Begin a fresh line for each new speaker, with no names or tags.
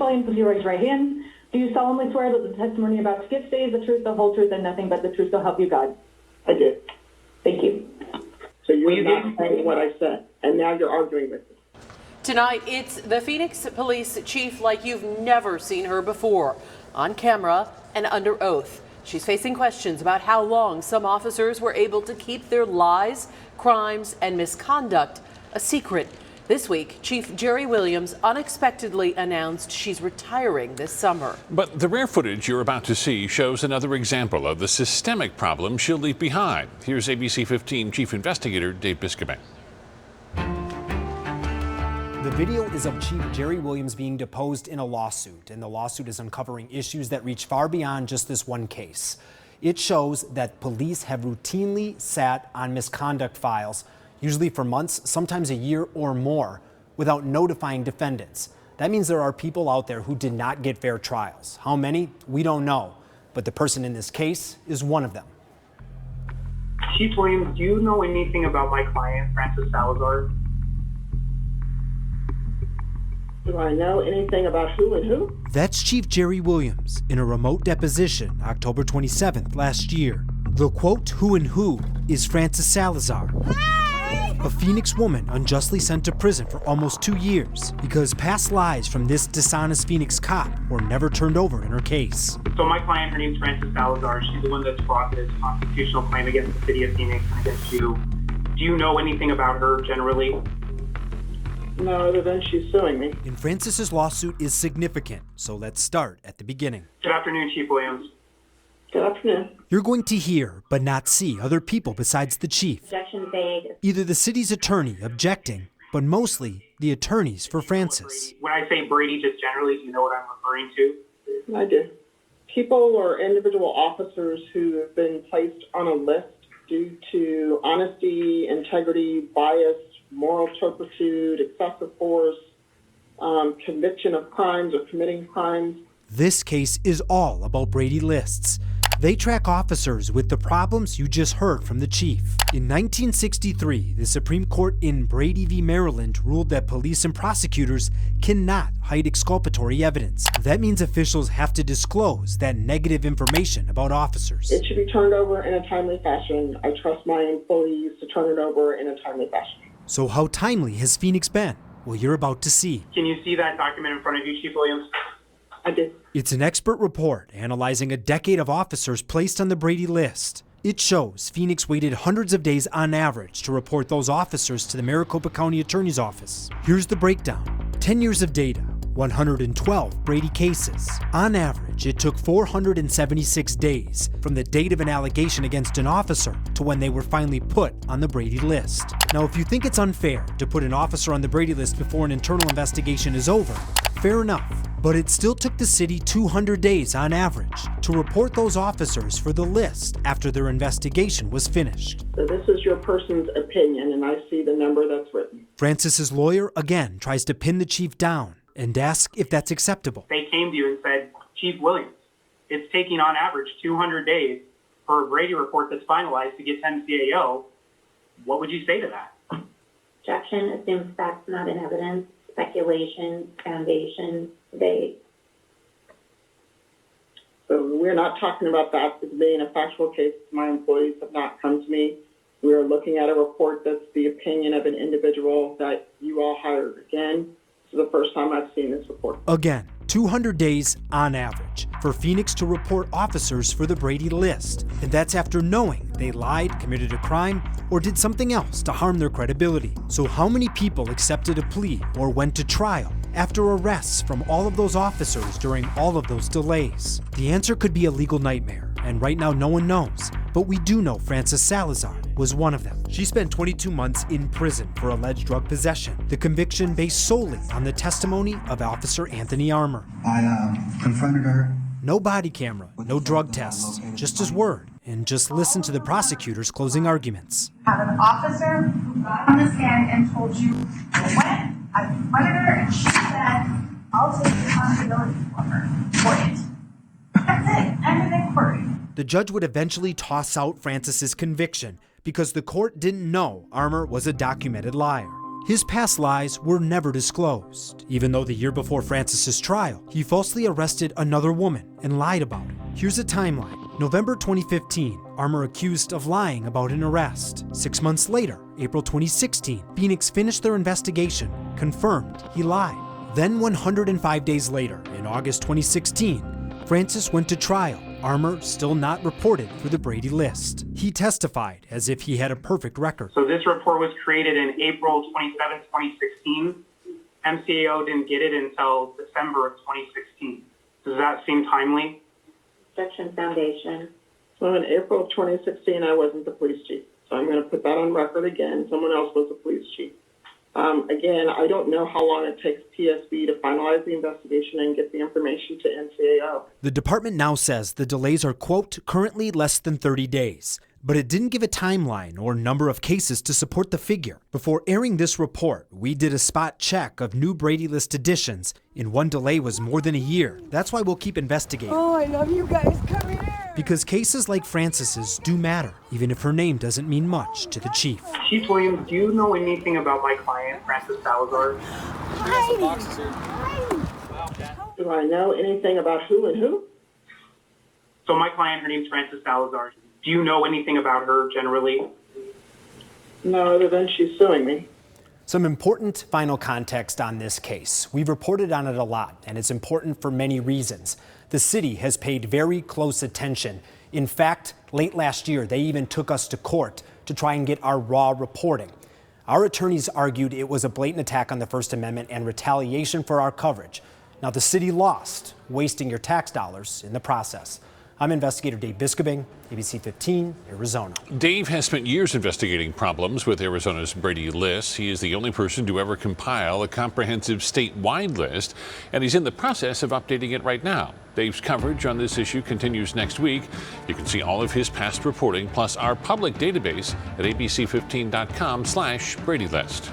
volumes, if you raise your right hand. Do you solemnly swear that the testimony about to give today is the truth, the whole truth, and nothing but the truth, so help you God?
I did.
Thank you.
So you're not saying what I said, and now you're arguing with me.
Tonight, it's the Phoenix police chief like you've never seen her before, on camera and under oath. She's facing questions about how long some officers were able to keep their lies, crimes, and misconduct a secret. This week, Chief Jerry Williams unexpectedly announced she's retiring this summer.
But the rare footage you're about to see shows another example of the systemic problem she'll leave behind. Here's ABC 15 Chief Investigator Dave Biscobin.
The video is of Chief Jerry Williams being deposed in a lawsuit, and the lawsuit is uncovering issues that reach far beyond just this one case. It shows that police have routinely sat on misconduct files, usually for months, sometimes a year or more, without notifying defendants. That means there are people out there who did not get fair trials. How many? We don't know, but the person in this case is one of them.
Chief Williams, do you know anything about my client, Francis Salazar?
Do I know anything about who and who?
That's Chief Jerry Williams in a remote deposition October 27th last year. The quote, who and who, is Francis Salazar. A Phoenix woman unjustly sent to prison for almost 2 years because past lies from this dishonest Phoenix cop were never turned over in her case.
So my client, her name's Francis Salazar. She's the one that's brought this constitutional claim against the city of Phoenix and against you. Do you know anything about her generally?
No, other than she's suing me.
And Francis's lawsuit is significant, so let's start at the beginning.
Good afternoon, Chief Williams.
Good afternoon.
You're going to hear, but not see, other people besides the chief.
Objection vague.
Either the city's attorney objecting, but mostly the attorneys for Francis.
When I say Brady, just generally, do you know what I'm referring to?
I do. People or individual officers who have been placed on a list due to honesty, integrity, bias, moral turpitude, excessive force, conviction of crimes or committing crimes.
This case is all about Brady lists. They track officers with the problems you just heard from the chief. In 1963, the Supreme Court in Brady v. Maryland ruled that police and prosecutors cannot hide exculpatory evidence. That means officials have to disclose that negative information about officers.
It should be turned over in a timely fashion. I trust my employees to turn it over in a timely fashion.
So how timely has Phoenix been? Well, you're about to see.
Can you see that document in front of you, Chief Williams?
I did.
It's an expert report analyzing a decade of officers placed on the Brady list. It shows Phoenix waited hundreds of days on average to report those officers to the Maricopa County Attorney's Office. Here's the breakdown. 10 years of data, 112 Brady cases. On average, it took 476 days from the date of an allegation against an officer to when they were finally put on the Brady list. Now, if you think it's unfair to put an officer on the Brady list before an internal investigation is over, fair enough. But it still took the city 200 days on average to report those officers for the list after their investigation was finished.
So this is your person's opinion, and I see the number that's written.
Francis's lawyer again tries to pin the chief down and ask if that's acceptable.
They came to you and said, Chief Williams, it's taking on average 200 days for a Brady report that's finalized to get to MCAO. What would you say to that?
Objection assumes facts not in evidence. Speculation, foundation, vague.
So we're not talking about that as being a factual case. My employees have not come to me. We are looking at a report that's the opinion of an individual that you all hired. Again, this is the first time I've seen this report.
Again, 200 days on average for Phoenix to report officers for the Brady list. And that's after knowing they lied, committed a crime, or did something else to harm their credibility. So how many people accepted a plea or went to trial after arrests from all of those officers during all of those delays? The answer could be a legal nightmare, and right now no one knows. But we do know Francis Salazar was one of them. She spent 22 months in prison for alleged drug possession. The conviction based solely on the testimony of Officer Anthony Armour.
I confronted her.
No body camera, no drug tests, just his word. And just listen to the prosecutor's closing arguments.
Have an officer who got on the stand and told you, when I confronted her and she said, I'll take responsibility for it. That's it. End of inquiry.
The judge would eventually toss out Francis's conviction because the court didn't know Armour was a documented liar. His past lies were never disclosed, even though the year before Francis's trial, he falsely arrested another woman and lied about it. Here's a timeline. November 2015, Armour accused of lying about an arrest. 6 months later, April 2016, Phoenix finished their investigation, confirmed he lied. Then 105 days later, in August 2016, Francis went to trial. Armour still not reported for the Brady list. He testified as if he had a perfect record.
So this report was created in April 27, 2016. MCAO didn't get it until December of 2016. Does that seem timely?
Objection, Foundation.
So in April of 2016, I wasn't the police chief. So I'm going to put that on record again. Someone else was the police chief. Again, I don't know how long it takes PSB to finalize the investigation and get the information to NCAO.
The department now says the delays are, quote, currently less than 30 days. But it didn't give a timeline or number of cases to support the figure. Before airing this report, we did a spot check of new Brady List additions, and one delay was more than a year. That's why we'll keep investigating.
Oh, I love you guys. Come here.
Because cases like Francis's do matter, even if her name doesn't mean much to the chief.
Chief Williams, do you know anything about my client, Francis Salazar?
Do I know anything about who and who?
So my client, her name's Francis Salazar. Do you know anything about her generally?
No, other than she's suing me.
Some important final context on this case. We've reported on it a lot, and it's important for many reasons. The city has paid very close attention. In fact, late last year, they even took us to court to try and get our raw reporting. Our attorneys argued it was a blatant attack on the First Amendment and retaliation for our coverage. Now, the city lost, wasting your tax dollars in the process. I'm investigator Dave Biscobing, ABC 15, Arizona.
Dave has spent years investigating problems with Arizona's Brady list. He is the only person to ever compile a comprehensive statewide list, and he's in the process of updating it right now. Dave's coverage on this issue continues next week. You can see all of his past reporting, plus our public database at abc15.com/Brady List.